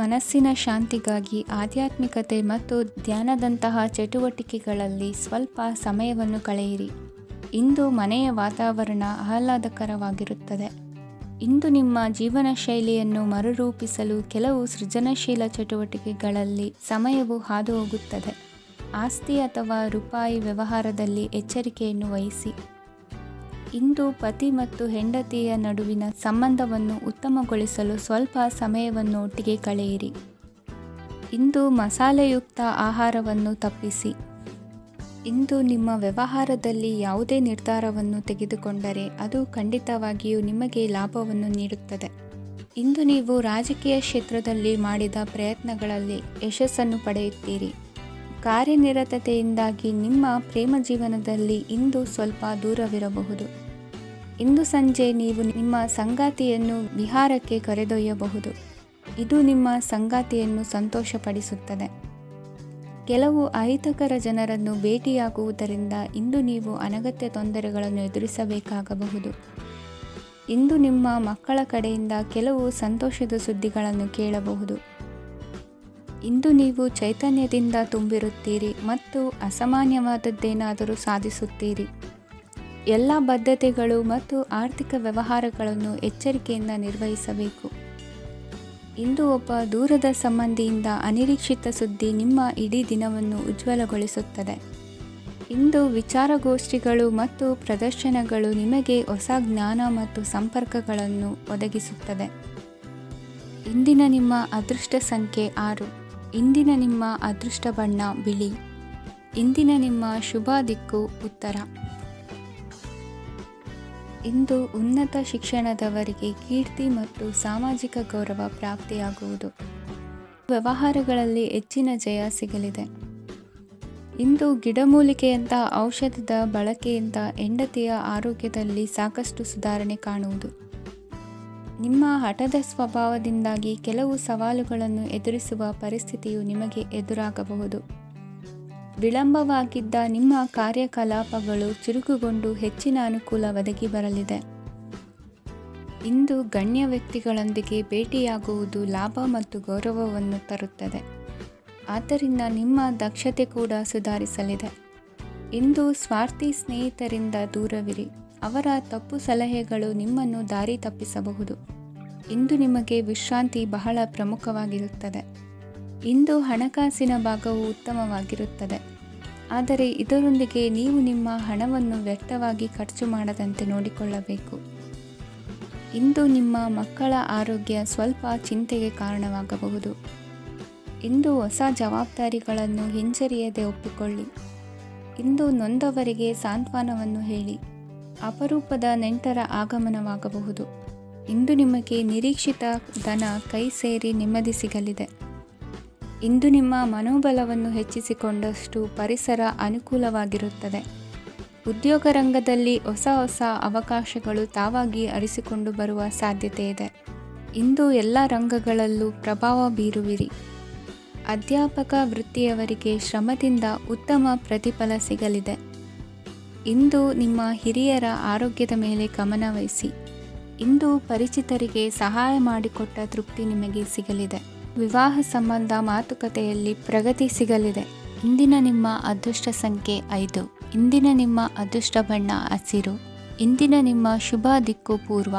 ಮನಸ್ಸಿನ ಶಾಂತಿಗಾಗಿ ಆಧ್ಯಾತ್ಮಿಕತೆ ಮತ್ತು ಧ್ಯಾನದಂತಹ ಚಟುವಟಿಕೆಗಳಲ್ಲಿ ಸ್ವಲ್ಪ ಸಮಯವನ್ನು ಕಳೆಯಿರಿ. ಇಂದು ಮನೆಯ ವಾತಾವರಣ ಆಹ್ಲಾದಕರವಾಗಿರುತ್ತದೆ. ಇಂದು ನಿಮ್ಮ ಜೀವನ ಶೈಲಿಯನ್ನು ಮರುರೂಪಿಸಲು ಕೆಲವು ಸೃಜನಶೀಲ ಚಟುವಟಿಕೆಗಳಲ್ಲಿ ಸಮಯವು ಹಾದುಹೋಗುತ್ತದೆ. ಆಸ್ತಿ ಅಥವಾ ರೂಪಾಯಿ ವ್ಯವಹಾರದಲ್ಲಿ ಎಚ್ಚರಿಕೆಯನ್ನು ವಹಿಸಿ. ಇಂದು ಪತಿ ಮತ್ತು ಹೆಂಡತಿಯ ನಡುವಿನ ಸಂಬಂಧವನ್ನು ಉತ್ತಮಗೊಳಿಸಲು ಸ್ವಲ್ಪ ಸಮಯವನ್ನು ಒಟ್ಟಿಗೆ ಕಳೆಯಿರಿ. ಇಂದು ಮಸಾಲೆಯುಕ್ತ ಆಹಾರವನ್ನು ತಪ್ಪಿಸಿ. ಇಂದು ನಿಮ್ಮ ವ್ಯವಹಾರದಲ್ಲಿ ಯಾವುದೇ ನಿರ್ಧಾರವನ್ನು ತೆಗೆದುಕೊಂಡರೆ ಅದು ಖಂಡಿತವಾಗಿಯೂ ನಿಮಗೆ ಲಾಭವನ್ನು ನೀಡುತ್ತದೆ. ಇಂದು ನೀವು ರಾಜಕೀಯ ಕ್ಷೇತ್ರದಲ್ಲಿ ಮಾಡಿದ ಪ್ರಯತ್ನಗಳಲ್ಲಿ ಯಶಸ್ಸನ್ನು ಪಡೆಯುತ್ತೀರಿ. ಕಾರ್ಯನಿರತತೆಯಿಂದಾಗಿ ನಿಮ್ಮ ಪ್ರೇಮ ಜೀವನದಲ್ಲಿ ಇಂದು ಸ್ವಲ್ಪ ದೂರವಿರಬಹುದು. ಇಂದು ಸಂಜೆ ನೀವು ನಿಮ್ಮ ಸಂಗಾತಿಯನ್ನು ವಿಹಾರಕ್ಕೆ ಕರೆದೊಯ್ಯಬಹುದು. ಇದು ನಿಮ್ಮ ಸಂಗಾತಿಯನ್ನು ಸಂತೋಷಪಡಿಸುತ್ತದೆ. ಕೆಲವು ಅಹಿತಕರ ಜನರನ್ನು ಭೇಟಿಯಾಗುವುದರಿಂದ ಇಂದು ನೀವು ಅನಗತ್ಯ ತೊಂದರೆಗಳನ್ನು ಎದುರಿಸಬೇಕಾಗಬಹುದು. ಇಂದು ನಿಮ್ಮ ಮಕ್ಕಳ ಕಡೆಯಿಂದ ಕೆಲವು ಸಂತೋಷದ ಸುದ್ದಿಗಳನ್ನು ಕೇಳಬಹುದು. ಇಂದು ನೀವು ಚೈತನ್ಯದಿಂದ ತುಂಬಿರುತ್ತೀರಿ ಮತ್ತು ಅಸಾಮಾನ್ಯವಾದದ್ದೇನಾದರೂ ಸಾಧಿಸುತ್ತೀರಿ. ಎಲ್ಲ ಬದ್ಧತೆಗಳು ಮತ್ತು ಆರ್ಥಿಕ ವ್ಯವಹಾರಗಳನ್ನು ಎಚ್ಚರಿಕೆಯಿಂದ ನಿರ್ವಹಿಸಬೇಕು. ಇಂದು ಒಬ್ಬ ದೂರದ ಸಂಬಂಧಿಯಿಂದ ಅನಿರೀಕ್ಷಿತ ಸುದ್ದಿ ನಿಮ್ಮ ಇಡೀ ದಿನವನ್ನು ಉಜ್ವಲಗೊಳಿಸುತ್ತದೆ. ಇಂದು ವಿಚಾರಗೋಷ್ಠಿಗಳು ಮತ್ತು ಪ್ರದರ್ಶನಗಳು ನಿಮಗೆ ಹೊಸ ಜ್ಞಾನ ಮತ್ತು ಸಂಪರ್ಕಗಳನ್ನು ಒದಗಿಸುತ್ತದೆ. ಇಂದಿನ ನಿಮ್ಮ ಅದೃಷ್ಟ ಸಂಖ್ಯೆ 6. ಇಂದಿನ ನಿಮ್ಮ ಅದೃಷ್ಟ ಬಣ್ಣ ಬಿಳಿ. ಇಂದಿನ ನಿಮ್ಮ ಶುಭ ದಿಕ್ಕು ಉತ್ತರ. ಇಂದು ಉನ್ನತ ಶಿಕ್ಷಣದವರಿಗೆ ಕೀರ್ತಿ ಮತ್ತು ಸಾಮಾಜಿಕ ಗೌರವ ಪ್ರಾಪ್ತಿಯಾಗುವುದು. ವ್ಯವಹಾರಗಳಲ್ಲಿ ಹೆಚ್ಚಿನ ಜಯ ಸಿಗಲಿದೆ. ಇಂದು ಗಿಡಮೂಲಿಕೆಯಂತಹ ಔಷಧದ ಬಳಕೆಯಿಂದ ಹೆಂಡತಿಯ ಆರೋಗ್ಯದಲ್ಲಿ ಸಾಕಷ್ಟು ಸುಧಾರಣೆ ಕಾಣುವುದು. ನಿಮ್ಮ ಹಠದ ಸ್ವಭಾವದಿಂದಾಗಿ ಕೆಲವು ಸವಾಲುಗಳನ್ನು ಎದುರಿಸುವ ಪರಿಸ್ಥಿತಿಯು ನಿಮಗೆ ಎದುರಾಗಬಹುದು. ವಿಳಂಬವಾಗಿದ್ದ ನಿಮ್ಮ ಕಾರ್ಯಕಲಾಪಗಳು ಚುರುಕುಗೊಂಡು ಹೆಚ್ಚಿನ ಅನುಕೂಲ ಒದಗಿ ಬರಲಿದೆ. ಇಂದು ಗಣ್ಯ ವ್ಯಕ್ತಿಗಳೊಂದಿಗೆ ಭೇಟಿಯಾಗುವುದು ಲಾಭ ಮತ್ತು ಗೌರವವನ್ನು ತರುತ್ತದೆ. ಆದ್ದರಿಂದ ನಿಮ್ಮ ದಕ್ಷತೆ ಕೂಡ ಸುಧಾರಿಸಲಿದೆ. ಇಂದು ಸ್ವಾರ್ಥಿ ಸ್ನೇಹಿತರಿಂದ ದೂರವಿರಿ. ಅವರ ತಪ್ಪು ಸಲಹೆಗಳು ನಿಮ್ಮನ್ನು ದಾರಿ ತಪ್ಪಿಸಬಹುದು. ಇಂದು ನಿಮಗೆ ವಿಶ್ರಾಂತಿ ಬಹಳ ಪ್ರಮುಖವಾಗಿರುತ್ತದೆ. ಇಂದು ಹಣಕಾಸಿನ ಭಾಗವು ಉತ್ತಮವಾಗಿರುತ್ತದೆ. ಆದರೆ ಇದರೊಂದಿಗೆ ನೀವು ನಿಮ್ಮ ಹಣವನ್ನು ವ್ಯರ್ಥವಾಗಿ ಖರ್ಚು ಮಾಡದಂತೆ ನೋಡಿಕೊಳ್ಳಬೇಕು. ಇಂದು ನಿಮ್ಮ ಮಕ್ಕಳ ಆರೋಗ್ಯ ಸ್ವಲ್ಪ ಚಿಂತೆಗೆ ಕಾರಣವಾಗಬಹುದು. ಇಂದು ಹೊಸ ಜವಾಬ್ದಾರಿಗಳನ್ನು ಹಿಂಜರಿಯದೆ ಒಪ್ಪಿಕೊಳ್ಳಿ. ಇಂದು ನೊಂದವರಿಗೆ ಸಾಂತ್ವನವನ್ನು ಹೇಳಿ. ಅಪರೂಪದ ನೆಂಟರ ಆಗಮನವಾಗಬಹುದು. ಇಂದು ನಿಮಗೆ ನಿರೀಕ್ಷಿತ ಧನ ಕೈ ಸೇರಿ ನೆಮ್ಮದಿ ಸಿಗಲಿದೆ. ಇಂದು ನಿಮ್ಮ ಮನೋಬಲವನ್ನು ಹೆಚ್ಚಿಸಿಕೊಂಡಷ್ಟು ಪರಿಸರ ಅನುಕೂಲವಾಗಿರುತ್ತದೆ. ಉದ್ಯೋಗ ರಂಗದಲ್ಲಿ ಹೊಸ ಹೊಸ ಅವಕಾಶಗಳು ತಾವಾಗಿ ಅರಿಸಿಕೊಂಡು ಬರುವ ಸಾಧ್ಯತೆ ಇದೆ. ಇಂದು ಎಲ್ಲ ರಂಗಗಳಲ್ಲೂ ಪ್ರಭಾವ ಬೀರುವಿರಿ. ಅಧ್ಯಾಪಕ ವೃತ್ತಿಯವರಿಗೆ ಶ್ರಮದಿಂದ ಉತ್ತಮ ಪ್ರತಿಫಲ ಸಿಗಲಿದೆ. ಇಂದು ನಿಮ್ಮ ಹಿರಿಯರ ಆರೋಗ್ಯದ ಮೇಲೆ ಗಮನ ವಹಿಸಿ. ಇಂದು ಪರಿಚಿತರಿಗೆ ಸಹಾಯ ಮಾಡಿಕೊಟ್ಟ ತೃಪ್ತಿ ನಿಮಗೆ ಸಿಗಲಿದೆ. ವಿವಾಹ ಸಂಬಂಧ ಮಾತುಕತೆಯಲ್ಲಿ ಪ್ರಗತಿ ಸಿಗಲಿದೆ. ಇಂದಿನ ನಿಮ್ಮ ಅದೃಷ್ಟ ಸಂಖ್ಯೆ 5. ಇಂದಿನ ನಿಮ್ಮ ಅದೃಷ್ಟ ಬಣ್ಣ ಹಸಿರು. ಇಂದಿನ ನಿಮ್ಮ ಶುಭ ದಿಕ್ಕು ಪೂರ್ವ.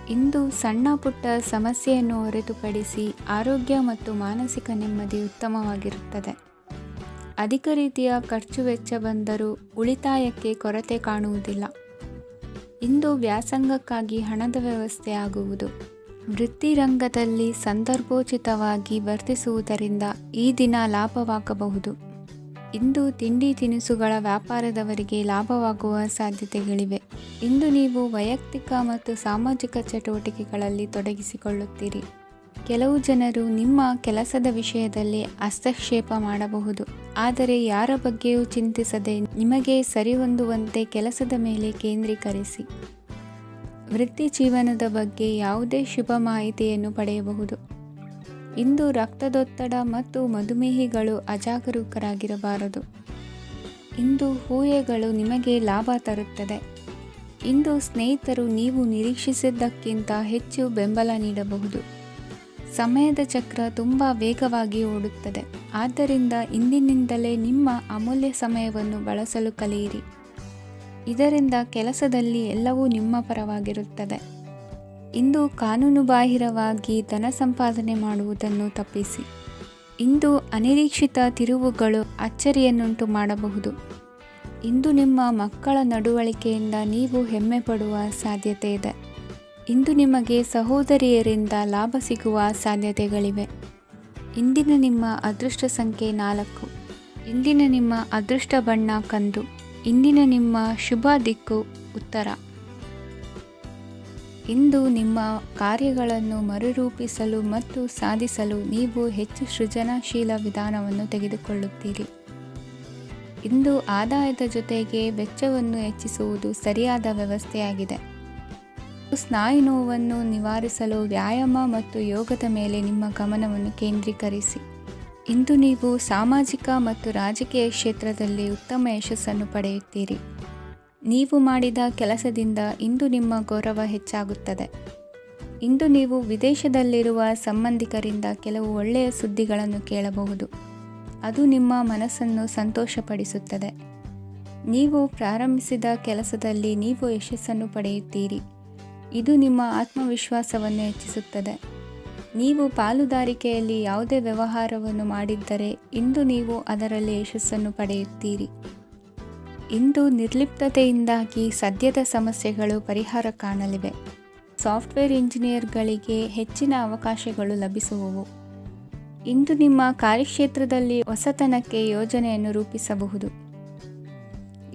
ಇಂದು ಸಣ್ಣ ಪುಟ್ಟ ಸಮಸ್ಯೆಯನ್ನು ಹೊರತುಪಡಿಸಿ ಆರೋಗ್ಯ ಮತ್ತು ಮಾನಸಿಕ ನೆಮ್ಮದಿ ಉತ್ತಮವಾಗಿರುತ್ತದೆ. ಅಧಿಕ ರೀತಿಯ ಖರ್ಚು ವೆಚ್ಚ ಬಂದರೂ ಉಳಿತಾಯಕ್ಕೆ ಕೊರತೆ ಕಾಣುವುದಿಲ್ಲ. ಇಂದು ವ್ಯಾಸಂಗಕ್ಕಾಗಿ ಹಣದ ವ್ಯವಸ್ಥೆ ಆಗುವುದು. ವೃತ್ತಿರಂಗದಲ್ಲಿ ಸಂದರ್ಭೋಚಿತವಾಗಿ ವರ್ತಿಸುವುದರಿಂದ ಈ ದಿನ ಲಾಭವಾಗಬಹುದು. ಇಂದು ತಿಂಡಿ ತಿನಿಸುಗಳ ವ್ಯಾಪಾರದವರಿಗೆ ಲಾಭವಾಗುವ ಸಾಧ್ಯತೆಗಳಿವೆ. ಇಂದು ನೀವು ವೈಯಕ್ತಿಕ ಮತ್ತು ಸಾಮಾಜಿಕ ಚಟುವಟಿಕೆಗಳಲ್ಲಿ ತೊಡಗಿಸಿಕೊಳ್ಳುತ್ತೀರಿ. ಕೆಲವು ಜನರು ನಿಮ್ಮ ಕೆಲಸದ ವಿಷಯದಲ್ಲಿ ಹಸ್ತಕ್ಷೇಪ ಮಾಡಬಹುದು. ಆದರೆ ಯಾರ ಬಗ್ಗೆಯೂ ಚಿಂತಿಸದೆ ನಿಮಗೆ ಸರಿಹೊಂದುವಂತೆ ಕೆಲಸದ ಮೇಲೆ ಕೇಂದ್ರೀಕರಿಸಿ. ವೃತ್ತಿ ಜೀವನದ ಬಗ್ಗೆ ಯಾವುದೇ ಶುಭ ಮಾಹಿತಿಯನ್ನು ಪಡೆಯಬಹುದು. ಇಂದು ರಕ್ತದೊತ್ತಡ ಮತ್ತು ಮಧುಮೇಹಿಗಳು ಅಜಾಗರೂಕರಾಗಿರಬಾರದು. ಇಂದು ಊಹೆಗಳು ನಿಮಗೆ ಲಾಭ ತರುತ್ತದೆ. ಇಂದು ಸ್ನೇಹಿತರು ನೀವು ನಿರೀಕ್ಷಿಸಿದ್ದಕ್ಕಿಂತ ಹೆಚ್ಚು ಬೆಂಬಲ ನೀಡಬಹುದು. ಸಮಯದ ಚಕ್ರ ತುಂಬ ವೇಗವಾಗಿ ಓಡುತ್ತದೆ. ಆದ್ದರಿಂದ ಇಂದಿನಿಂದಲೇ ನಿಮ್ಮ ಅಮೂಲ್ಯ ಸಮಯವನ್ನು ಬಳಸಲು ಕಲಿಯಿರಿ. ಇದರಿಂದ ಕೆಲಸದಲ್ಲಿ ಎಲ್ಲವೂ ನಿಮ್ಮ ಪರವಾಗಿರುತ್ತದೆ. ಇಂದು ಕಾನೂನುಬಾಹಿರವಾಗಿ ಧನ ಸಂಪಾದನೆ ಮಾಡುವುದನ್ನು ತಪ್ಪಿಸಿ. ಇಂದು ಅನಿರೀಕ್ಷಿತ ತಿರುವುಗಳು ಅಚ್ಚರಿಯನ್ನುಂಟು ಮಾಡಬಹುದು. ಇಂದು ನಿಮ್ಮ ಮಕ್ಕಳ ನಡವಳಿಕೆಯಿಂದ ನೀವು ಹೆಮ್ಮೆ ಪಡುವ ಸಾಧ್ಯತೆ ಇದೆ. ಇಂದು ನಿಮಗೆ ಸಹೋದರಿಯರಿಂದ ಲಾಭ ಸಿಗುವ ಸಾಧ್ಯತೆಗಳಿವೆ. ಇಂದಿನ ನಿಮ್ಮ ಅದೃಷ್ಟ ಸಂಖ್ಯೆ 4. ಇಂದಿನ ನಿಮ್ಮ ಅದೃಷ್ಟ ಬಣ್ಣ ಕಂದು. ಇಂದಿನ ನಿಮ್ಮ ಶುಭ ದಿಕ್ಕು ಉತ್ತರ. ಇಂದು ನಿಮ್ಮ ಕಾರ್ಯಗಳನ್ನು ಮರುರೂಪಿಸಲು ಮತ್ತು ಸಾಧಿಸಲು ನೀವು ಹೆಚ್ಚು ಸೃಜನಶೀಲ ವಿಧಾನವನ್ನು ತೆಗೆದುಕೊಳ್ಳುತ್ತೀರಿ. ಇಂದು ಆದಾಯದ ಜೊತೆಗೆ ವೆಚ್ಚವನ್ನು ಹೆಚ್ಚಿಸುವುದು ಸರಿಯಾದ ವ್ಯವಸ್ಥೆಯಾಗಿದೆ. ಸ್ನಾಯು ನೋವನ್ನು ನಿವಾರಿಸಲು ವ್ಯಾಯಾಮ ಮತ್ತು ಯೋಗದ ಮೇಲೆ ನಿಮ್ಮ ಗಮನವನ್ನು ಕೇಂದ್ರೀಕರಿಸಿ. ಇಂದು ನೀವು ಸಾಮಾಜಿಕ ಮತ್ತು ರಾಜಕೀಯ ಕ್ಷೇತ್ರದಲ್ಲಿ ಉತ್ತಮ ಯಶಸ್ಸನ್ನು ಪಡೆಯುತ್ತೀರಿ. ನೀವು ಮಾಡಿದ ಕೆಲಸದಿಂದ ಇಂದು ನಿಮ್ಮ ಗೌರವ ಹೆಚ್ಚಾಗುತ್ತದೆ. ಇಂದು ನೀವು ವಿದೇಶದಲ್ಲಿರುವ ಸಂಬಂಧಿಕರಿಂದ ಕೆಲವು ಒಳ್ಳೆಯ ಸುದ್ದಿಗಳನ್ನು ಕೇಳಬಹುದು. ಅದು ನಿಮ್ಮ ಮನಸ್ಸನ್ನು ಸಂತೋಷಪಡಿಸುತ್ತದೆ. ನೀವು ಪ್ರಾರಂಭಿಸಿದ ಕೆಲಸದಲ್ಲಿ ನೀವು ಯಶಸ್ಸನ್ನು ಪಡೆಯುತ್ತೀರಿ. ಇದು ನಿಮ್ಮ ಆತ್ಮವಿಶ್ವಾಸವನ್ನು ಹೆಚ್ಚಿಸುತ್ತದೆ. ನೀವು ಪಾಲುದಾರಿಕೆಯಲ್ಲಿ ಯಾವುದೇ ವ್ಯವಹಾರವನ್ನು ಮಾಡಿದ್ದರೆ ಇಂದು ನೀವು ಅದರಲ್ಲಿ ಯಶಸ್ಸನ್ನು ಪಡೆಯುತ್ತೀರಿ. ಇಂದು ನಿರ್ಲಿಪ್ತತೆಯಿಂದಾಗಿ ಸದ್ಯದ ಸಮಸ್ಯೆಗಳು ಪರಿಹಾರ ಕಾಣಲಿವೆ. ಸಾಫ್ಟ್ವೇರ್ ಇಂಜಿನಿಯರ್ಗಳಿಗೆ ಹೆಚ್ಚಿನ ಅವಕಾಶಗಳು ಲಭಿಸುವವು. ಇಂದು ನಿಮ್ಮ ಕಾರ್ಯಕ್ಷೇತ್ರದಲ್ಲಿ ಹೊಸತನಕ್ಕೆ ಯೋಜನೆಯನ್ನು ರೂಪಿಸಬಹುದು.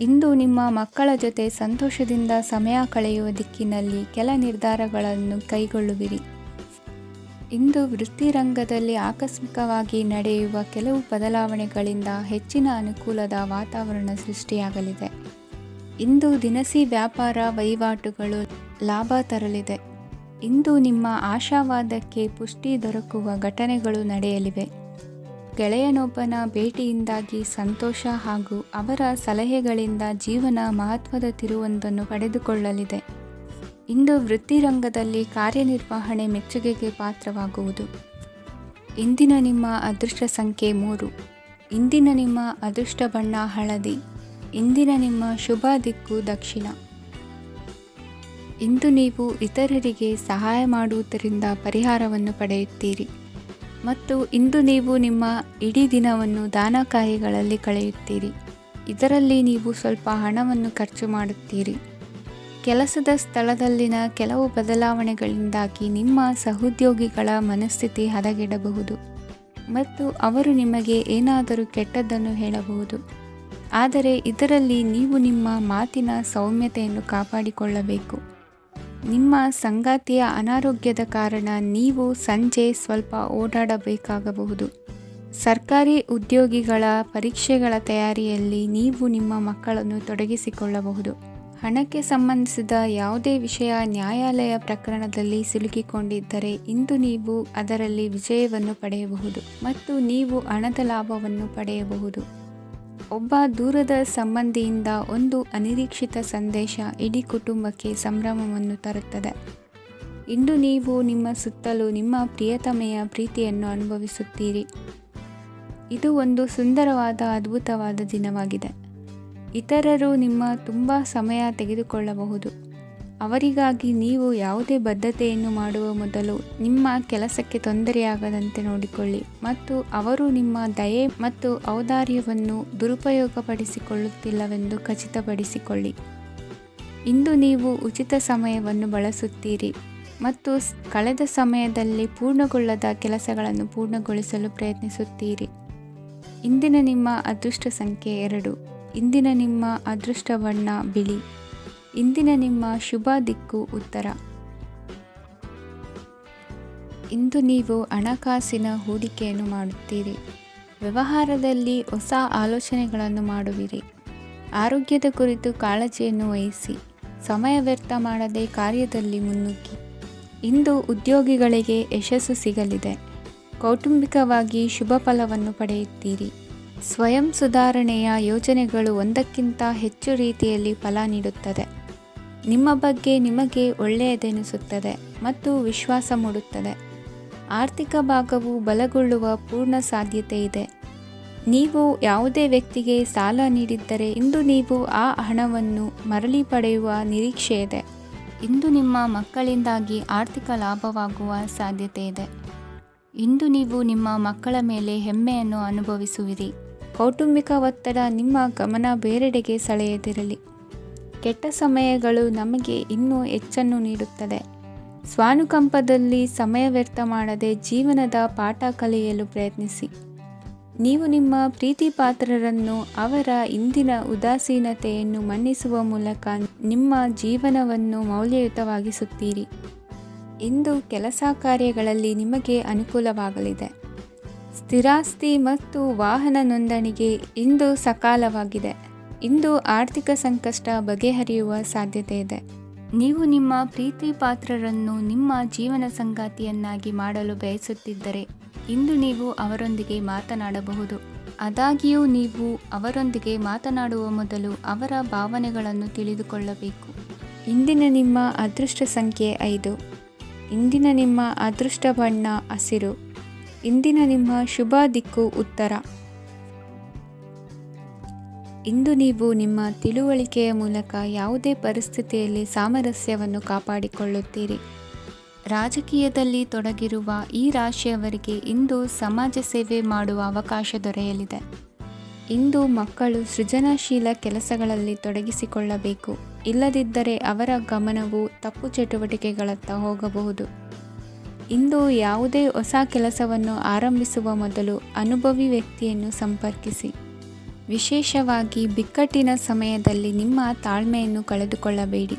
ಇಂದು ನಿಮ್ಮ ಮಕ್ಕಳ ಜೊತೆ ಸಂತೋಷದಿಂದ ಸಮಯ ಕಳೆಯುವ ದಿಕ್ಕಿನಲ್ಲಿ ಕೆಲ ನಿರ್ಧಾರಗಳನ್ನು ಕೈಗೊಳ್ಳುವಿರಿ. ಇಂದು ವೃತ್ತಿರಂಗದಲ್ಲಿ ಆಕಸ್ಮಿಕವಾಗಿ ನಡೆಯುವ ಕೆಲವು ಬದಲಾವಣೆಗಳಿಂದ ಹೆಚ್ಚಿನ ಅನುಕೂಲದ ವಾತಾವರಣ ಸೃಷ್ಟಿಯಾಗಲಿದೆ. ಇಂದು ದಿನಸಿ ವ್ಯಾಪಾರ ವಹಿವಾಟುಗಳು ಲಾಭ ತರಲಿದೆ. ಇಂದು ನಿಮ್ಮ ಆಶಾವಾದಕ್ಕೆ ಪುಷ್ಟಿ ದೊರಕುವ ಘಟನೆಗಳು ನಡೆಯಲಿವೆ. ಗೆಳೆಯನೊಬ್ಬನ ಭೇಟಿಯಿಂದಾಗಿ ಸಂತೋಷ ಹಾಗೂ ಅವರ ಸಲಹೆಗಳಿಂದ ಜೀವನ ಮಹತ್ವದ ತಿರುವೊಂದನ್ನು ಪಡೆದುಕೊಳ್ಳಲಿದೆ. ಇಂದು ವೃತ್ತಿರಂಗದಲ್ಲಿ ಕಾರ್ಯನಿರ್ವಹಣೆ ಮೆಚ್ಚುಗೆಗೆ ಪಾತ್ರವಾಗುವುದು. ಇಂದಿನ ನಿಮ್ಮ ಅದೃಷ್ಟ ಸಂಖ್ಯೆ 3. ಇಂದಿನ ನಿಮ್ಮ ಅದೃಷ್ಟ ಬಣ್ಣ ಹಳದಿ. ಇಂದಿನ ನಿಮ್ಮ ಶುಭ ದಿಕ್ಕು ದಕ್ಷಿಣ. ಇಂದು ನೀವು ಇತರರಿಗೆ ಸಹಾಯ ಮಾಡುವುದರಿಂದ ಪರಿಹಾರವನ್ನು ಪಡೆಯುತ್ತೀರಿ ಮತ್ತು ಇಂದು ನೀವು ನಿಮ್ಮ ಇಡೀ ದಿನವನ್ನು ದಾನ ಕಾರ್ಯಗಳಲ್ಲಿ ಕಳೆಯುತ್ತೀರಿ. ಇದರಲ್ಲಿ ನೀವು ಸ್ವಲ್ಪ ಹಣವನ್ನು ಖರ್ಚು ಮಾಡುತ್ತೀರಿ. ಕೆಲಸದ ಸ್ಥಳದಲ್ಲಿನ ಕೆಲವು ಬದಲಾವಣೆಗಳಿಂದಾಗಿ ನಿಮ್ಮ ಸಹೋದ್ಯೋಗಿಗಳ ಮನಸ್ಥಿತಿ ಹದಗೆಡಬಹುದು ಮತ್ತು ಅವರು ನಿಮಗೆ ಏನಾದರೂ ಕೆಟ್ಟದ್ದನ್ನು ಹೇಳಬಹುದು. ಆದರೆ ಇದರಲ್ಲಿ ನೀವು ನಿಮ್ಮ ಮಾತಿನ ಸೌಮ್ಯತೆಯನ್ನು ಕಾಪಾಡಿಕೊಳ್ಳಬೇಕು. ನಿಮ್ಮ ಸಂಗಾತಿಯ ಅನಾರೋಗ್ಯದ ಕಾರಣ ನೀವು ಸಂಜೆ ಸ್ವಲ್ಪ ಓಡಾಡಬೇಕಾಗಬಹುದು. ಸರ್ಕಾರಿ ಉದ್ಯೋಗಿಗಳ ಪರೀಕ್ಷೆಗಳ ತಯಾರಿಯಲ್ಲಿ ನೀವು ನಿಮ್ಮ ಮಕ್ಕಳನ್ನು ತೊಡಗಿಸಿಕೊಳ್ಳಬಹುದು. ಹಣಕ್ಕೆ ಸಂಬಂಧಿಸಿದ ಯಾವುದೇ ವಿಷಯ ನ್ಯಾಯಾಲಯ ಪ್ರಕರಣದಲ್ಲಿ ಸಿಲುಕಿಕೊಂಡಿದ್ದರೆ ಇಂದು ನೀವು ಅದರಲ್ಲಿ ವಿಜಯವನ್ನು ಪಡೆಯಬಹುದು ಮತ್ತು ನೀವು ಹಣದ ಲಾಭವನ್ನು ಪಡೆಯಬಹುದು. ಒಬ್ಬ ದೂರದ ಸಂಬಂಧಿಯಿಂದ ಒಂದು ಅನಿರೀಕ್ಷಿತ ಸಂದೇಶ ಇಡೀ ಕುಟುಂಬಕ್ಕೆ ಸಂಭ್ರಮವನ್ನು ತರುತ್ತದೆ. ಇಂದು ನೀವು ನಿಮ್ಮ ಸುತ್ತಲೂ ನಿಮ್ಮ ಪ್ರಿಯತಮೆಯ ಪ್ರೀತಿಯನ್ನು ಅನುಭವಿಸುತ್ತೀರಿ. ಇದು ಒಂದು ಸುಂದರವಾದ ಅದ್ಭುತವಾದ ದಿನವಾಗಿದೆ. ಇತರರು ನಿಮ್ಮ ತುಂಬ ಸಮಯ ತೆಗೆದುಕೊಳ್ಳಬಹುದು. ಅವರಿಗಾಗಿ ನೀವು ಯಾವುದೇ ಬದ್ಧತೆಯನ್ನು ಮಾಡುವ ಮೊದಲು ನಿಮ್ಮ ಕೆಲಸಕ್ಕೆ ತೊಂದರೆಯಾಗದಂತೆ ನೋಡಿಕೊಳ್ಳಿ ಮತ್ತು ಅವರು ನಿಮ್ಮ ದಯೆ ಮತ್ತು ಔದಾರ್ಯವನ್ನು ದುರುಪಯೋಗಪಡಿಸಿಕೊಳ್ಳುತ್ತಿಲ್ಲವೆಂದು ಖಚಿತಪಡಿಸಿಕೊಳ್ಳಿ. ಇಂದು ನೀವು ಉಚಿತ ಸಮಯವನ್ನು ಬಳಸುತ್ತೀರಿ ಮತ್ತು ಕಳೆದ ಸಮಯದಲ್ಲಿ ಪೂರ್ಣಗೊಳ್ಳದ ಕೆಲಸಗಳನ್ನು ಪೂರ್ಣಗೊಳಿಸಲು ಪ್ರಯತ್ನಿಸುತ್ತೀರಿ. ಇಂದಿನ ನಿಮ್ಮ ಅದೃಷ್ಟ ಸಂಖ್ಯೆ 2. ಇಂದಿನ ನಿಮ್ಮ ಅದೃಷ್ಟ ಬಣ್ಣ ಬಿಳಿ. ಇಂದಿನ ನಿಮ್ಮ ಶುಭ ದಿಕ್ಕು ಉತ್ತರ. ಇಂದು ನೀವು ಹಣಕಾಸಿನ ಹೂಡಿಕೆಯನ್ನು ಮಾಡುತ್ತೀರಿ. ವ್ಯವಹಾರದಲ್ಲಿ ಹೊಸ ಆಲೋಚನೆಗಳನ್ನು ಮಾಡುವಿರಿ. ಆರೋಗ್ಯದ ಕುರಿತು ಕಾಳಜಿಯನ್ನು ವಹಿಸಿ. ಸಮಯ ವ್ಯರ್ಥ ಮಾಡದೆ ಕಾರ್ಯದಲ್ಲಿ ಮುನ್ನುಗ್ಗಿ. ಇಂದು ಉದ್ಯೋಗಿಗಳಿಗೆ ಯಶಸ್ಸು ಸಿಗಲಿದೆ. ಕೌಟುಂಬಿಕವಾಗಿ ಶುಭ ಫಲವನ್ನು ಪಡೆಯುತ್ತೀರಿ. ಸ್ವಯಂ ಸುಧಾರಣೆಯ ಯೋಜನೆಗಳು ಒಂದಕ್ಕಿಂತ ಹೆಚ್ಚು ರೀತಿಯಲ್ಲಿ ಫಲ ನೀಡುತ್ತದೆ. ನಿಮ್ಮ ಬಗ್ಗೆ ನಿಮಗೆ ಒಳ್ಳೆಯದೆನಿಸುತ್ತದೆ ಮತ್ತು ವಿಶ್ವಾಸ ಮೂಡುತ್ತದೆ. ಆರ್ಥಿಕ ಭಾಗವು ಬಲಗೊಳ್ಳುವ ಪೂರ್ಣ ಸಾಧ್ಯತೆ ಇದೆ. ನೀವು ಯಾವುದೇ ವ್ಯಕ್ತಿಗೆ ಸಾಲ ನೀಡಿದ್ದರೆ ಇಂದು ನೀವು ಆ ಹಣವನ್ನು ಮರಳಿ ಪಡೆಯುವ ನಿರೀಕ್ಷೆ ಇದೆ. ಇಂದು ನಿಮ್ಮ ಮಕ್ಕಳಿಂದಾಗಿ ಆರ್ಥಿಕ ಲಾಭವಾಗುವ ಸಾಧ್ಯತೆ ಇದೆ. ಇಂದು ನೀವು ನಿಮ್ಮ ಮಕ್ಕಳ ಮೇಲೆ ಹೆಮ್ಮೆಯನ್ನು ಅನುಭವಿಸುವಿರಿ. ಕೌಟುಂಬಿಕ ಒತ್ತಡ ನಿಮ್ಮ ಗಮನ ಬೇರೆಡೆಗೆ ಸೆಳೆಯದಿರಲಿ. ಕೆಟ್ಟ ಸಮಯಗಳು ನಮಗೆ ಇನ್ನೂ ಹೆಚ್ಚನ್ನು ನೀಡುತ್ತದೆ. ಸ್ವಾನುಕಂಪದಲ್ಲಿ ಸಮಯ ವ್ಯರ್ಥ ಮಾಡದೆ ಜೀವನದ ಪಾಠ ಕಲಿಯಲು ಪ್ರಯತ್ನಿಸಿ. ನೀವು ನಿಮ್ಮ ಪ್ರೀತಿ ಪಾತ್ರರನ್ನು ಅವರ ಇಂದಿನ ಉದಾಸೀನತೆಯನ್ನು ಮನ್ನಿಸುವ ಮೂಲಕ ನಿಮ್ಮ ಜೀವನವನ್ನು ಮೌಲ್ಯಯುತವಾಗಿಸುತ್ತೀರಿ. ಇಂದು ಕೆಲಸ ಕಾರ್ಯಗಳಲ್ಲಿ ನಿಮಗೆ ಅನುಕೂಲವಾಗಲಿದೆ. ಸ್ಥಿರಾಸ್ತಿ ಮತ್ತು ವಾಹನ ನೋಂದಣಿಗೆ ಇಂದು ಸಕಾಲವಾಗಿದೆ. ಇಂದು ಆರ್ಥಿಕ ಸಂಕಷ್ಟ ಬಗೆಹರಿಯುವ ಸಾಧ್ಯತೆ ಇದೆ. ನೀವು ನಿಮ್ಮ ಪ್ರೀತಿ ಪಾತ್ರರನ್ನು ನಿಮ್ಮ ಜೀವನ ಸಂಗಾತಿಯನ್ನಾಗಿ ಮಾಡಲು ಬಯಸುತ್ತಿದ್ದರೆ ಇಂದು ನೀವು ಅವರೊಂದಿಗೆ ಮಾತನಾಡಬಹುದು. ಆದಾಗ್ಯೂ ನೀವು ಅವರೊಂದಿಗೆ ಮಾತನಾಡುವ ಮೊದಲು ಅವರ ಭಾವನೆಗಳನ್ನು ತಿಳಿದುಕೊಳ್ಳಬೇಕು. ಇಂದಿನ ನಿಮ್ಮ ಅದೃಷ್ಟ ಸಂಖ್ಯೆ 5. ಇಂದಿನ ನಿಮ್ಮ ಅದೃಷ್ಟ ಬಣ್ಣ ಹಸಿರು. ಇಂದಿನ ನಿಮ್ಮ ಶುಭ ದಿಕ್ಕು ಉತ್ತರ. ಇಂದು ನೀವು ನಿಮ್ಮ ತಿಳುವಳಿಕೆಯ ಮೂಲಕ ಯಾವುದೇ ಪರಿಸ್ಥಿತಿಯಲ್ಲಿ ಸಾಮರಸ್ಯವನ್ನು ಕಾಪಾಡಿಕೊಳ್ಳುತ್ತೀರಿ. ರಾಜಕೀಯದಲ್ಲಿ ತೊಡಗಿರುವ ಈ ರಾಶಿಯವರಿಗೆ ಇಂದು ಸಮಾಜ ಸೇವೆ ಮಾಡುವ ಅವಕಾಶ ದೊರೆಯಲಿದೆ. ಇಂದು ಮಕ್ಕಳು ಸೃಜನಶೀಲ ಕೆಲಸಗಳಲ್ಲಿ ತೊಡಗಿಸಿಕೊಳ್ಳಬೇಕು. ಇಲ್ಲದಿದ್ದರೆ ಅವರ ಗಮನವು ತಪ್ಪು ಚಟುವಟಿಕೆಗಳತ್ತ ಹೋಗಬಹುದು. ಇಂದು ಯಾವುದೇ ಹೊಸ ಕೆಲಸವನ್ನು ಆರಂಭಿಸುವ ಮೊದಲು ಅನುಭವಿ ವ್ಯಕ್ತಿಯನ್ನು ಸಂಪರ್ಕಿಸಿ. ವಿಶೇಷವಾಗಿ ಬಿಕ್ಕಟ್ಟಿನ ಸಮಯದಲ್ಲಿ ನಿಮ್ಮ ತಾಳ್ಮೆಯನ್ನು ಕಳೆದುಕೊಳ್ಳಬೇಡಿ.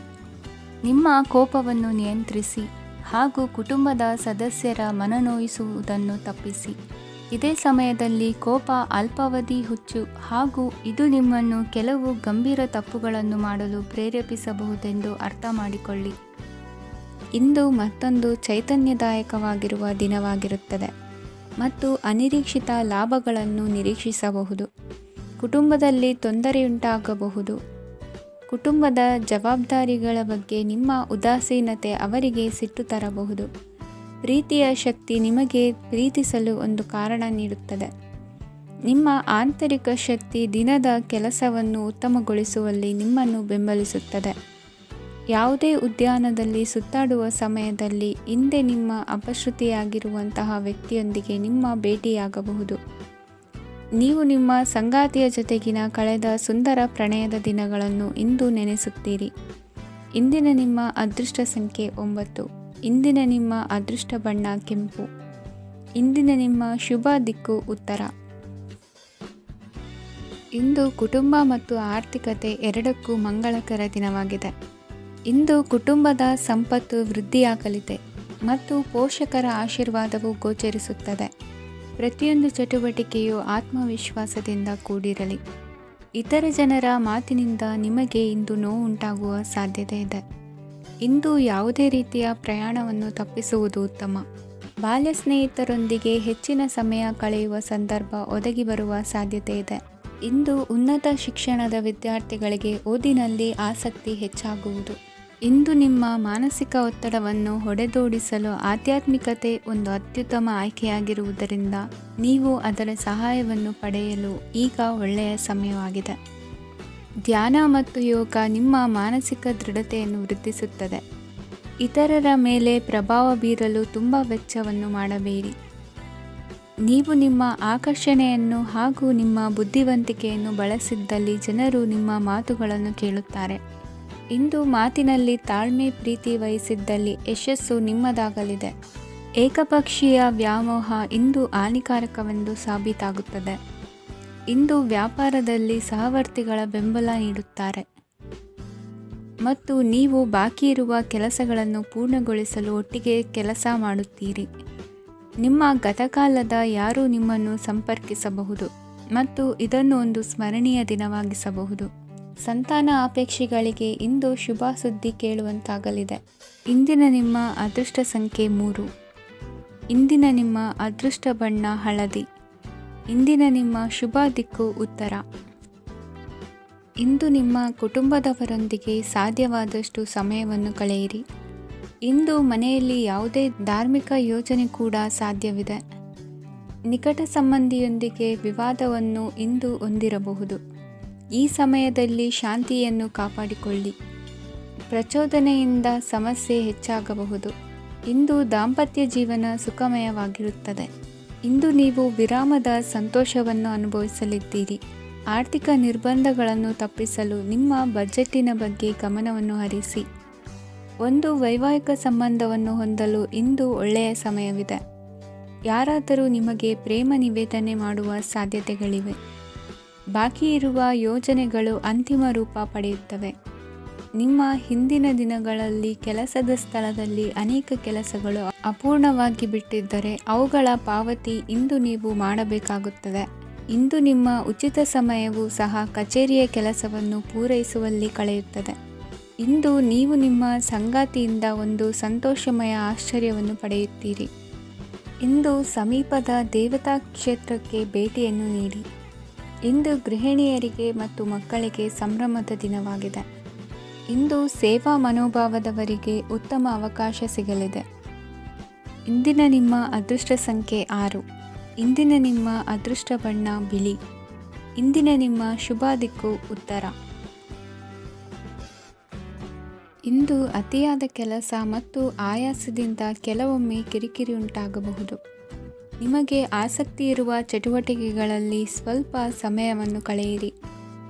ನಿಮ್ಮ ಕೋಪವನ್ನು ನಿಯಂತ್ರಿಸಿ ಹಾಗೂ ಕುಟುಂಬದ ಸದಸ್ಯರ ಮನನೋಯಿಸುವುದನ್ನು ತಪ್ಪಿಸಿ. ಇದೇ ಸಮಯದಲ್ಲಿ ಕೋಪ ಅಲ್ಪಾವಧಿ ಹುಚ್ಚು ಹಾಗೂ ಇದು ನಿಮ್ಮನ್ನು ಕೆಲವು ಗಂಭೀರ ತಪ್ಪುಗಳನ್ನು ಮಾಡಲು ಪ್ರೇರೇಪಿಸಬಹುದೆಂದು ಅರ್ಥ ಮಾಡಿಕೊಳ್ಳಿ. ಇಂದು ಮತ್ತೊಂದು ಚೈತನ್ಯದಾಯಕವಾಗಿರುವ ದಿನವಾಗಿರುತ್ತದೆ ಮತ್ತು ಅನಿರೀಕ್ಷಿತ ಲಾಭಗಳನ್ನು ನಿರೀಕ್ಷಿಸಬಹುದು. ಕುಟುಂಬದಲ್ಲಿ ತೊಂದರೆಯುಂಟಾಗಬಹುದು. ಕುಟುಂಬದ ಜವಾಬ್ದಾರಿಗಳ ಬಗ್ಗೆ ನಿಮ್ಮ ಉದಾಸೀನತೆ ಅವರಿಗೆ ಸಿಟ್ಟು ತರಬಹುದು. ಪ್ರೀತಿಯ ಶಕ್ತಿ ನಿಮಗೆ ಪ್ರೀತಿಸಲು ಒಂದು ಕಾರಣ ನೀಡುತ್ತದೆ. ನಿಮ್ಮ ಆಂತರಿಕ ಶಕ್ತಿ ದಿನದ ಕೆಲಸವನ್ನು ಉತ್ತಮಗೊಳಿಸುವಲ್ಲಿ ನಿಮ್ಮನ್ನು ಬೆಂಬಲಿಸುತ್ತದೆ. ಯಾವುದೇ ಉದ್ಯಾನದಲ್ಲಿ ಸುತ್ತಾಡುವ ಸಮಯದಲ್ಲಿ ಹಿಂದೆ ನಿಮ್ಮ ಅಪಶ್ರುತಿಯಾಗಿರುವಂತಹ ವ್ಯಕ್ತಿಯೊಂದಿಗೆ ನಿಮ್ಮ ಭೇಟಿಯಾಗಬಹುದು. ನೀವು ನಿಮ್ಮ ಸಂಗಾತಿಯ ಜೊತೆಗಿನ ಕಳೆದ ಸುಂದರ ಪ್ರಣಯದ ದಿನಗಳನ್ನು ಇಂದು ನೆನೆಸುತ್ತೀರಿ. ಇಂದಿನ ನಿಮ್ಮ ಅದೃಷ್ಟ ಸಂಖ್ಯೆ 9. ಇಂದಿನ ನಿಮ್ಮ ಅದೃಷ್ಟ ಬಣ್ಣ ಕೆಂಪು. ಇಂದಿನ ನಿಮ್ಮ ಶುಭ ದಿಕ್ಕು ಉತ್ತರ. ಇಂದು ಕುಟುಂಬ ಮತ್ತು ಆರ್ಥಿಕತೆ ಎರಡಕ್ಕೂ ಮಂಗಳಕರ ದಿನವಾಗಿದೆ. ಇಂದು ಕುಟುಂಬದ ಸಂಪತ್ತು ವೃದ್ಧಿಯಾಗಲಿದೆ ಮತ್ತು ಪೋಷಕರ ಆಶೀರ್ವಾದವು ಗೋಚರಿಸುತ್ತದೆ. ಪ್ರತಿಯೊಂದು ಚಟುವಟಿಕೆಯು ಆತ್ಮವಿಶ್ವಾಸದಿಂದ ಕೂಡಿರಲಿ. ಇತರ ಜನರ ಮಾತಿನಿಂದ ನಿಮಗೆ ಇಂದು ನೋವು ಉಂಟಾಗುವ ಸಾಧ್ಯತೆ ಇದೆ. ಇಂದು ಯಾವುದೇ ರೀತಿಯ ಪ್ರಯಾಣವನ್ನು ತಪ್ಪಿಸುವುದು ಉತ್ತಮ. ಬಾಲ್ಯ ಸ್ನೇಹಿತರೊಂದಿಗೆ ಹೆಚ್ಚಿನ ಸಮಯ ಕಳೆಯುವ ಸಂದರ್ಭ ಒದಗಿ ಬರುವ ಸಾಧ್ಯತೆ ಇದೆ. ಇಂದು ಉನ್ನತ ಶಿಕ್ಷಣದ ವಿದ್ಯಾರ್ಥಿಗಳಿಗೆ ಓದಿನಲ್ಲಿ ಆಸಕ್ತಿ ಹೆಚ್ಚಾಗುವುದು. ಇಂದು ನಿಮ್ಮ ಮಾನಸಿಕ ಒತ್ತಡವನ್ನು ಹೊಡೆದೋಡಿಸಲು ಆಧ್ಯಾತ್ಮಿಕತೆ ಒಂದು ಅತ್ಯುತ್ತಮ ಆಯ್ಕೆಯಾಗಿರುವುದರಿಂದ ನೀವು ಅದರ ಸಹಾಯವನ್ನು ಪಡೆಯಲು ಈಗ ಒಳ್ಳೆಯ ಸಮಯವಾಗಿದೆ. ಧ್ಯಾನ ಮತ್ತು ಯೋಗ ನಿಮ್ಮ ಮಾನಸಿಕ ದೃಢತೆಯನ್ನು ವೃದ್ಧಿಸುತ್ತದೆ. ಇತರರ ಮೇಲೆ ಪ್ರಭಾವ ಬೀರಲು ತುಂಬ ವೆಚ್ಚವನ್ನು ಮಾಡಬೇಡಿ. ನೀವು ನಿಮ್ಮ ಆಕರ್ಷಣೆಯನ್ನು ಹಾಗೂ ನಿಮ್ಮ ಬುದ್ಧಿವಂತಿಕೆಯನ್ನು ಬಳಸಿದ್ದಲ್ಲಿ ಜನರು ನಿಮ್ಮ ಮಾತುಗಳನ್ನು ಕೇಳುತ್ತಾರೆ. ಇಂದು ಮಾತಿನಲ್ಲಿ ತಾಳ್ಮೆ ಪ್ರೀತಿ ವಹಿಸಿದ್ದಲ್ಲಿ ಯಶಸ್ಸು ನಿಮ್ಮದಾಗಲಿದೆ. ಏಕಪಕ್ಷೀಯ ವ್ಯಾಮೋಹ ಇಂದು ಹಾನಿಕಾರಕವೆಂದು ಸಾಬೀತಾಗುತ್ತದೆ. ಇಂದು ವ್ಯಾಪಾರದಲ್ಲಿ ಸಹವರ್ತಿಗಳ ಬೆಂಬಲ ನೀಡುತ್ತಾರೆ ಮತ್ತು ನೀವು ಬಾಕಿ ಇರುವ ಕೆಲಸಗಳನ್ನು ಪೂರ್ಣಗೊಳಿಸಲು ಒಟ್ಟಿಗೆ ಕೆಲಸ ಮಾಡುತ್ತೀರಿ. ನಿಮ್ಮ ಗತಕಾಲದ ಯಾರೂ ನಿಮ್ಮನ್ನು ಸಂಪರ್ಕಿಸಬಹುದು ಮತ್ತು ಇದನ್ನು ಒಂದು ಸ್ಮರಣೀಯ ದಿನವಾಗಿಸಬಹುದು. ಸಂತಾನ ಅಪೇಕ್ಷಿಗಳಿಗೆ ಇಂದು ಶುಭ ಸುದ್ದಿ ಕೇಳುವಂತಾಗಲಿದೆ. ಇಂದಿನ ನಿಮ್ಮ ಅದೃಷ್ಟ ಸಂಖ್ಯೆ 3. ಇಂದಿನ ನಿಮ್ಮ ಅದೃಷ್ಟ ಬಣ್ಣ ಹಳದಿ. ಇಂದಿನ ನಿಮ್ಮ ಶುಭ ದಿಕ್ಕು ಉತ್ತರ. ಇಂದು ನಿಮ್ಮ ಕುಟುಂಬದವರೊಂದಿಗೆ ಸಾಧ್ಯವಾದಷ್ಟು ಸಮಯವನ್ನು ಕಳೆಯಿರಿ. ಇಂದು ಮನೆಯಲ್ಲಿ ಯಾವುದೇ ಧಾರ್ಮಿಕ ಯೋಜನೆ ಕೂಡ ಸಾಧ್ಯವಿದೆ. ನಿಕಟ ಸಂಬಂಧಿಯೊಂದಿಗೆ ವಿವಾದವನ್ನು ಇಂದು ಹೊಂದಿರಬಹುದು. ಈ ಸಮಯದಲ್ಲಿ ಶಾಂತಿಯನ್ನು ಕಾಪಾಡಿಕೊಳ್ಳಿ. ಪ್ರಚೋದನೆಯಿಂದ ಸಮಸ್ಯೆ ಹೆಚ್ಚಾಗಬಹುದು. ಇಂದು ದಾಂಪತ್ಯ ಜೀವನ ಸುಖಮಯವಾಗಿರುತ್ತದೆ. ಇಂದು ನೀವು ವಿರಾಮದ ಸಂತೋಷವನ್ನು ಅನುಭವಿಸಲಿದ್ದೀರಿ. ಆರ್ಥಿಕ ನಿರ್ಬಂಧಗಳನ್ನು ತಪ್ಪಿಸಲು ನಿಮ್ಮ ಬಜೆಟ್ಟಿನ ಬಗ್ಗೆ ಗಮನವನ್ನು ಹರಿಸಿ. ಒಂದು ವೈವಾಹಿಕ ಸಂಬಂಧವನ್ನು ಹೊಂದಲು ಇಂದು ಒಳ್ಳೆಯ ಸಮಯವಿದೆ. ಯಾರಾದರೂ ನಿಮಗೆ ಪ್ರೇಮ ನಿವೇದನೆ ಮಾಡುವ ಸಾಧ್ಯತೆಗಳಿವೆ. ಬಾಕಿ ಇರುವ ಯೋಜನೆಗಳು ಅಂತಿಮ ರೂಪ ಪಡೆಯುತ್ತವೆ. ನಿಮ್ಮ ಹಿಂದಿನ ದಿನಗಳಲ್ಲಿ ಕೆಲಸದ ಸ್ಥಳದಲ್ಲಿ ಅನೇಕ ಕೆಲಸಗಳು ಅಪೂರ್ಣವಾಗಿ ಬಿಟ್ಟಿದ್ದರೆ ಅವುಗಳ ಪಾವತಿ ಇಂದು ನೀವು ಮಾಡಬೇಕಾಗುತ್ತದೆ. ಇಂದು ನಿಮ್ಮ ಉಚಿತ ಸಮಯವು ಸಹ ಕಚೇರಿಯ ಕೆಲಸವನ್ನು ಪೂರೈಸುವಲ್ಲಿ ಕಳೆಯುತ್ತದೆ. ಇಂದು ನೀವು ನಿಮ್ಮ ಸಂಗಾತಿಯಿಂದ ಒಂದು ಸಂತೋಷಮಯ ಆಶ್ಚರ್ಯವನ್ನು ಪಡೆಯುತ್ತೀರಿ. ಇಂದು ಸಮೀಪದ ದೇವತಾ ಕ್ಷೇತ್ರಕ್ಕೆ ಭೇಟಿಯನ್ನು ನೀಡಿ. ಇಂದು ಗೃಹಿಣಿಯರಿಗೆ ಮತ್ತು ಮಕ್ಕಳಿಗೆ ಸಂಭ್ರಮದ ದಿನವಾಗಿದೆ. ಇಂದು ಸೇವಾ ಮನೋಭಾವದವರಿಗೆ ಉತ್ತಮ ಅವಕಾಶ ಸಿಗಲಿದೆ. ಇಂದಿನ ನಿಮ್ಮ ಅದೃಷ್ಟ ಸಂಖ್ಯೆ 6. ಇಂದಿನ ನಿಮ್ಮ ಅದೃಷ್ಟ ಬಣ್ಣ ಬಿಳಿ. ಇಂದಿನ ನಿಮ್ಮ ಶುಭ ದಿಕ್ಕು ಉತ್ತರ. ಇಂದು ಅತಿಯಾದ ಕೆಲಸ ಮತ್ತು ಆಯಾಸದಿಂದ ಕೆಲವೊಮ್ಮೆ ಕಿರಿಕಿರಿ ಉಂಟಾಗಬಹುದು. ನಿಮಗೆ ಆಸಕ್ತಿ ಇರುವ ಚಟುವಟಿಕೆಗಳಲ್ಲಿ ಸ್ವಲ್ಪ ಸಮಯವನ್ನು ಕಳೆಯಿರಿ.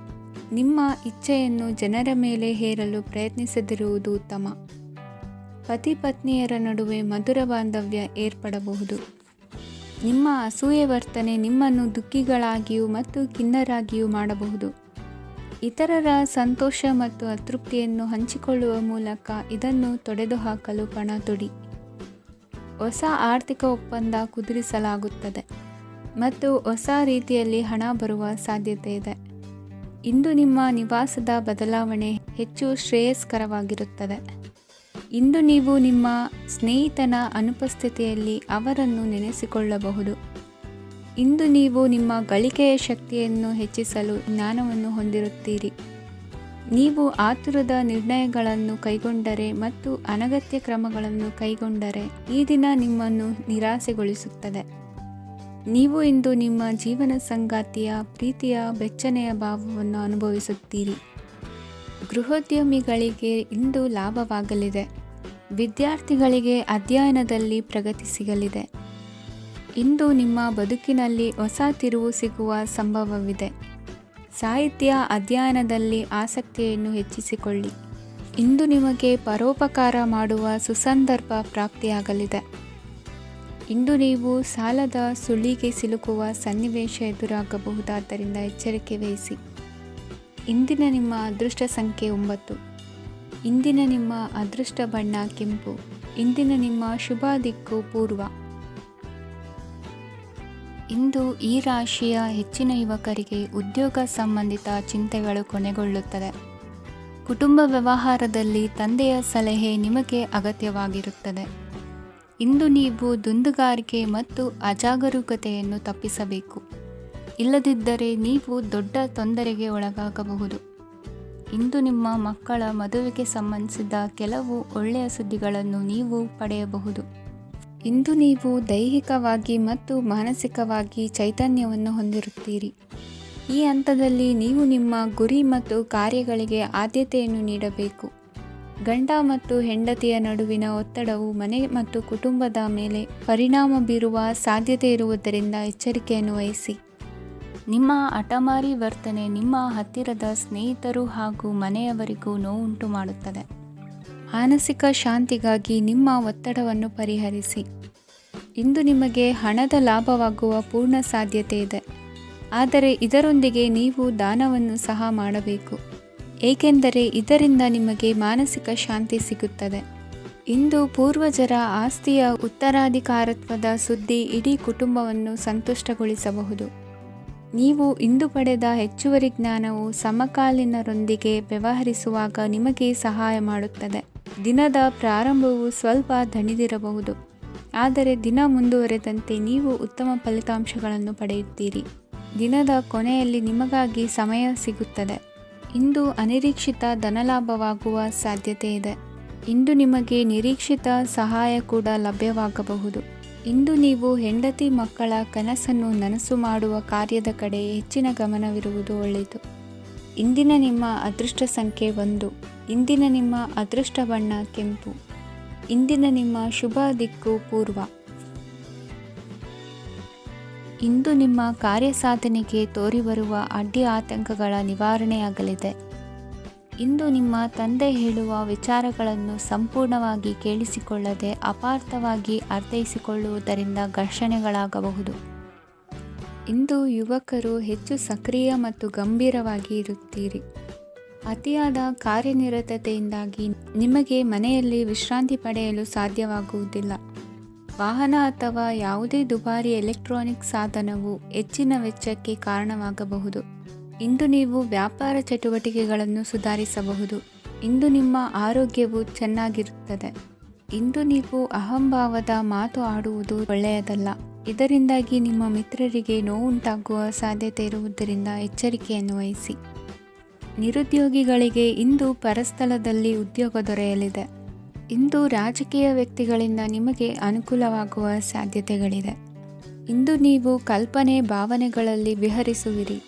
ನಿಮ್ಮ ಇಚ್ಛೆಯನ್ನು ಜನರ ಮೇಲೆ ಹೇರಲು ಪ್ರಯತ್ನಿಸದಿರುವುದು ಉತ್ತಮ. ಪತಿ ಪತ್ನಿಯರ ನಡುವೆ ಮಧುರ ಬಾಂಧವ್ಯ ಏರ್ಪಡಬಹುದು. ನಿಮ್ಮ ಅಸೂಯೆ ವರ್ತನೆ ನಿಮ್ಮನ್ನು ದುಃಖಿಗಳಾಗಿಯೂ ಮತ್ತು ಖಿನ್ನರಾಗಿಯೂ ಮಾಡಬಹುದು. ಇತರರ ಸಂತೋಷ ಮತ್ತು ಅತೃಪ್ತಿಯನ್ನು ಹಂಚಿಕೊಳ್ಳುವ ಮೂಲಕ ಇದನ್ನು ತೊಡೆದುಹಾಕಲು ಪಣ ತೊಡಿ. ಹೊಸ ಆರ್ಥಿಕ ಒಪ್ಪಂದ ಕುದುರಿಸಲಾಗುತ್ತದೆ ಮತ್ತು ಹೊಸ ರೀತಿಯಲ್ಲಿ ಹಣ ಬರುವ ಸಾಧ್ಯತೆ ಇದೆ. ಇಂದು ನಿಮ್ಮ ನಿವಾಸದ ಬದಲಾವಣೆ ಹೆಚ್ಚು ಶ್ರೇಯಸ್ಕರವಾಗಿರುತ್ತದೆ. ಇಂದು ನೀವು ನಿಮ್ಮ ಸ್ನೇಹಿತನ ಅನುಪಸ್ಥಿತಿಯಲ್ಲಿ ಅವರನ್ನು ನೆನೆಸಿಕೊಳ್ಳಬಹುದು. ಇಂದು ನೀವು ನಿಮ್ಮ ಗಳಿಕೆಯ ಶಕ್ತಿಯನ್ನು ಹೆಚ್ಚಿಸಲು ಜ್ಞಾನವನ್ನು ಹೊಂದಿರುತ್ತೀರಿ. ನೀವು ಆತುರದ ನಿರ್ಣಯಗಳನ್ನು ಕೈಗೊಂಡರೆ ಮತ್ತು ಅನಗತ್ಯ ಕ್ರಮಗಳನ್ನು ಕೈಗೊಂಡರೆ ಈ ದಿನ ನಿಮ್ಮನ್ನು ನಿರಾಸೆಗೊಳಿಸುತ್ತದೆ. ನೀವು ಇಂದು ನಿಮ್ಮ ಜೀವನ ಸಂಗಾತಿಯ ಪ್ರೀತಿಯ ಬೆಚ್ಚನೆಯ ಭಾವವನ್ನು ಅನುಭವಿಸುತ್ತೀರಿ. ಗೃಹೋದ್ಯಮಿಗಳಿಗೆ ಇಂದು ಲಾಭವಾಗಲಿದೆ. ವಿದ್ಯಾರ್ಥಿಗಳಿಗೆ ಅಧ್ಯಯನದಲ್ಲಿ ಪ್ರಗತಿ ಸಿಗಲಿದೆ. ಇಂದು ನಿಮ್ಮ ಬದುಕಿನಲ್ಲಿ ಹೊಸ ತಿರುವು ಸಿಗುವ ಸಂಭವವಿದೆ. ಸಾಹಿತ್ಯ ಅಧ್ಯಯನದಲ್ಲಿ ಆಸಕ್ತಿಯನ್ನು ಹೆಚ್ಚಿಸಿಕೊಳ್ಳಿ. ಇಂದು ನಿಮಗೆ ಪರೋಪಕಾರ ಮಾಡುವ ಸುಸಂದರ್ಭ ಪ್ರಾಪ್ತಿಯಾಗಲಿದೆ. ಇಂದು ನೀವು ಸಾಲದ ಸುಳಿಗೆ ಸಿಲುಕುವ ಸನ್ನಿವೇಶ ಎದುರಾಗಬಹುದಾದ್ದರಿಂದ ಎಚ್ಚರಿಕೆ ವಹಿಸಿ. ಇಂದಿನ ನಿಮ್ಮ ಅದೃಷ್ಟ ಸಂಖ್ಯೆ 9. ಇಂದಿನ ನಿಮ್ಮ ಅದೃಷ್ಟ ಬಣ್ಣ ಕೆಂಪು. ಇಂದಿನ ನಿಮ್ಮ ಶುಭ ದಿಕ್ಕು ಪೂರ್ವ. ಇಂದು ಈ ರಾಶಿಯ ಹೆಚ್ಚಿನ ಯುವಕರಿಗೆ ಉದ್ಯೋಗ ಸಂಬಂಧಿತ ಚಿಂತೆಗಳು ಕೊನೆಗೊಳ್ಳುತ್ತದೆ. ಕುಟುಂಬ ವ್ಯವಹಾರದಲ್ಲಿ ತಂದೆಯ ಸಲಹೆ ನಿಮಗೆ ಅಗತ್ಯವಾಗಿರುತ್ತದೆ. ಇಂದು ನೀವು ದುಂದುಗಾರಿಕೆ ಮತ್ತು ಅಜಾಗರೂಕತೆಯನ್ನು ತಪ್ಪಿಸಬೇಕು. ಇಲ್ಲದಿದ್ದರೆ ನೀವು ದೊಡ್ಡ ತೊಂದರೆಗೆ ಒಳಗಾಗಬಹುದು. ಇಂದು ನಿಮ್ಮ ಮಕ್ಕಳ ಮದುವೆಗೆ ಸಂಬಂಧಿಸಿದ ಕೆಲವು ಒಳ್ಳೆಯ ಸುದ್ದಿಗಳನ್ನು ನೀವು ಪಡೆಯಬಹುದು. ಇಂದು ನೀವು ದೈಹಿಕವಾಗಿ ಮತ್ತು ಮಾನಸಿಕವಾಗಿ ಚೈತನ್ಯವನ್ನು ಹೊಂದಿರುತ್ತೀರಿ. ಈ ಹಂತದಲ್ಲಿ ನೀವು ನಿಮ್ಮ ಗುರಿ ಮತ್ತು ಕಾರ್ಯಗಳಿಗೆ ಆದ್ಯತೆಯನ್ನು ನೀಡಬೇಕು. ಗಂಡ ಮತ್ತು ಹೆಂಡತಿಯ ನಡುವಿನ ಒತ್ತಡವು ಮನೆ ಮತ್ತು ಕುಟುಂಬದ ಮೇಲೆ ಪರಿಣಾಮ ಬೀರುವ ಸಾಧ್ಯತೆ ಇರುವುದರಿಂದ ಎಚ್ಚರಿಕೆಯನ್ನು ವಹಿಸಿ. ನಿಮ್ಮ ಹಠಮಾರಿ ವರ್ತನೆ ನಿಮ್ಮ ಹತ್ತಿರದ ಸ್ನೇಹಿತರು ಹಾಗೂ ಮನೆಯವರಿಗೂ ನೋವುಂಟು ಮಾಡುತ್ತದೆ. ಮಾನಸಿಕ ಶಾಂತಿಗಾಗಿ ನಿಮ್ಮ ಒತ್ತಡವನ್ನು ಪರಿಹರಿಸಿ. ಇಂದು ನಿಮಗೆ ಹಣದ ಲಾಭವಾಗುವ ಪೂರ್ಣ ಸಾಧ್ಯತೆ ಇದೆ. ಆದರೆ ಇದರೊಂದಿಗೆ ನೀವು ದಾನವನ್ನು ಸಹ ಮಾಡಬೇಕು, ಏಕೆಂದರೆ ಇದರಿಂದ ನಿಮಗೆ ಮಾನಸಿಕ ಶಾಂತಿ ಸಿಗುತ್ತದೆ. ಇಂದು ಪೂರ್ವಜರ ಆಸ್ತಿಯ ಉತ್ತರಾಧಿಕಾರತ್ವದ ಸುದ್ದಿ ಇಡೀ ಕುಟುಂಬವನ್ನು ಸಂತುಷ್ಟಗೊಳಿಸಬಹುದು. ನೀವು ಇಂದು ಪಡೆದ ಹೆಚ್ಚುವರಿ ಜ್ಞಾನವು ಸಮಕಾಲೀನರೊಂದಿಗೆ ವ್ಯವಹರಿಸುವಾಗ ನಿಮಗೆ ಸಹಾಯ ಮಾಡುತ್ತದೆ. ದಿನದ ಪ್ರಾರಂಭವು ಸ್ವಲ್ಪ ದಣಿದಿರಬಹುದು, ಆದರೆ ದಿನ ಮುಂದುವರೆದಂತೆ ನೀವು ಉತ್ತಮ ಫಲಿತಾಂಶಗಳನ್ನು ಪಡೆಯುತ್ತೀರಿ. ದಿನದ ಕೊನೆಯಲ್ಲಿ ನಿಮಗಾಗಿ ಸಮಯ ಸಿಗುತ್ತದೆ. ಇಂದು ಅನಿರೀಕ್ಷಿತ ಧನಲಾಭವಾಗುವ ಸಾಧ್ಯತೆ ಇದೆ. ಇಂದು ನಿಮಗೆ ನಿರೀಕ್ಷಿತ ಸಹಾಯ ಕೂಡ ಲಭ್ಯವಾಗಬಹುದು. ಇಂದು ನೀವು ಹೆಂಡತಿ ಮಕ್ಕಳ ಕನಸನ್ನು ನನಸು ಮಾಡುವ ಕಾರ್ಯದ ಕಡೆ ಹೆಚ್ಚಿನ ಗಮನವಿರುವುದು ಒಳ್ಳೆಯದು. ಇಂದಿನ ನಿಮ್ಮ ಅದೃಷ್ಟ ಸಂಖ್ಯೆ 1. ಇಂದಿನ ನಿಮ್ಮ ಅದೃಷ್ಟ ಬಣ್ಣ ಕೆಂಪು. ಇಂದಿನ ನಿಮ್ಮ ಶುಭ ದಿಕ್ಕು ಪೂರ್ವ. ಇಂದು ನಿಮ್ಮ ಕಾರ್ಯಸಾಧನೆಗೆ ತೋರಿಬರುವ ಅಡ್ಡಿ ಆತಂಕಗಳ ನಿವಾರಣೆಯಾಗಲಿದೆ. ಇಂದು ನಿಮ್ಮ ತಂದೆ ಹೇಳುವ ವಿಚಾರಗಳನ್ನು ಸಂಪೂರ್ಣವಾಗಿ ಕೇಳಿಸಿಕೊಳ್ಳದೆ ಅಪಾರ್ಥವಾಗಿ ಅರ್ಥೈಸಿಕೊಳ್ಳುವುದರಿಂದ ಘರ್ಷಣೆಗಳಾಗಬಹುದು. ಇಂದು ಯುವಕರು ಹೆಚ್ಚು ಸಕ್ರಿಯ ಮತ್ತು ಗಂಭೀರವಾಗಿ ಇರುತ್ತೀರಿ. ಅತಿಯಾದ ಕಾರ್ಯನಿರತತೆಯಿಂದಾಗಿ ನಿಮಗೆ ಮನೆಯಲ್ಲಿ ವಿಶ್ರಾಂತಿ ಪಡೆಯಲು ಸಾಧ್ಯವಾಗುವುದಿಲ್ಲ. ವಾಹನ ಅಥವಾ ಯಾವುದೇ ದುಬಾರಿ ಎಲೆಕ್ಟ್ರಾನಿಕ್ ಸಾಧನವು ಹೆಚ್ಚಿನ ವೆಚ್ಚಕ್ಕೆ ಕಾರಣವಾಗಬಹುದು. ಇಂದು ನೀವು ವ್ಯಾಪಾರ ಚಟುವಟಿಕೆಗಳನ್ನು ಸುಧಾರಿಸಬಹುದು. ಇಂದು ನಿಮ್ಮ ಆರೋಗ್ಯವು ಚೆನ್ನಾಗಿರುತ್ತದೆ. ಇಂದು ನೀವು ಅಹಂಭಾವದ ಮಾತು ಆಡುವುದು ಒಳ್ಳೆಯದಲ್ಲ. ಇದರಿಂದಾಗಿ ನಿಮ್ಮ ಮಿತ್ರರಿಗೆ ನೋವುಂಟಾಗುವ ಸಾಧ್ಯತೆ ಇರುವುದರಿಂದ ಎಚ್ಚರಿಕೆಯನ್ನು ವಹಿಸಿ. ನಿರುದ್ಯೋಗಿಗಳಿಗೆ ಇಂದು ಪರಸ್ಥಳದಲ್ಲಿ ಉದ್ಯೋಗ ದೊರೆಯಲಿದೆ. ಇಂದು ರಾಜಕೀಯ ವ್ಯಕ್ತಿಗಳಿಂದ ನಿಮಗೆ ಅನುಕೂಲವಾಗುವ ಸಾಧ್ಯತೆಗಳಿದೆ. ಇಂದು ನೀವು ಕಲ್ಪನೆ ಭಾವನೆಗಳಲ್ಲಿ ವಿಹರಿಸುವಿರಿ.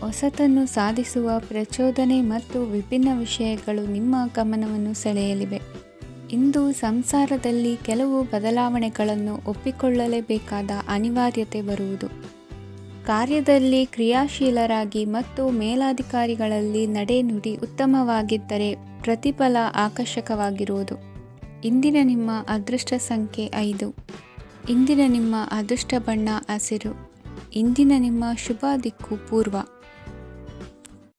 ಹೊಸತನ್ನು ಸಾಧಿಸುವ ಪ್ರಚೋದನೆ ಮತ್ತು ವಿಭಿನ್ನ ವಿಷಯಗಳು ನಿಮ್ಮ ಗಮನವನ್ನು ಸೆಳೆಯಲಿವೆ. ಇಂದು ಸಂಸಾರದಲ್ಲಿ ಕೆಲವು ಬದಲಾವಣೆಗಳನ್ನು ಒಪ್ಪಿಕೊಳ್ಳಲೇಬೇಕಾದ ಅನಿವಾರ್ಯತೆ ಬರುವುದು. ಕಾರ್ಯದಲ್ಲಿ ಕ್ರಿಯಾಶೀಲರಾಗಿ ಮತ್ತು ಮೇಲಾಧಿಕಾರಿಗಳಲ್ಲಿ ನಡೆನುಡಿ ಉತ್ತಮವಾಗಿದ್ದರೆ ಪ್ರತಿಫಲ ಆಕರ್ಷಕವಾಗಿರುವುದು. ಇಂದಿನ ನಿಮ್ಮ ಅದೃಷ್ಟ ಸಂಖ್ಯೆ 5. ಇಂದಿನ ನಿಮ್ಮ ಅದೃಷ್ಟ ಬಣ್ಣ ಹಸಿರು. ಇಂದಿನ ನಿಮ್ಮ ಶುಭ ದಿಕ್ಕು ಪೂರ್ವ.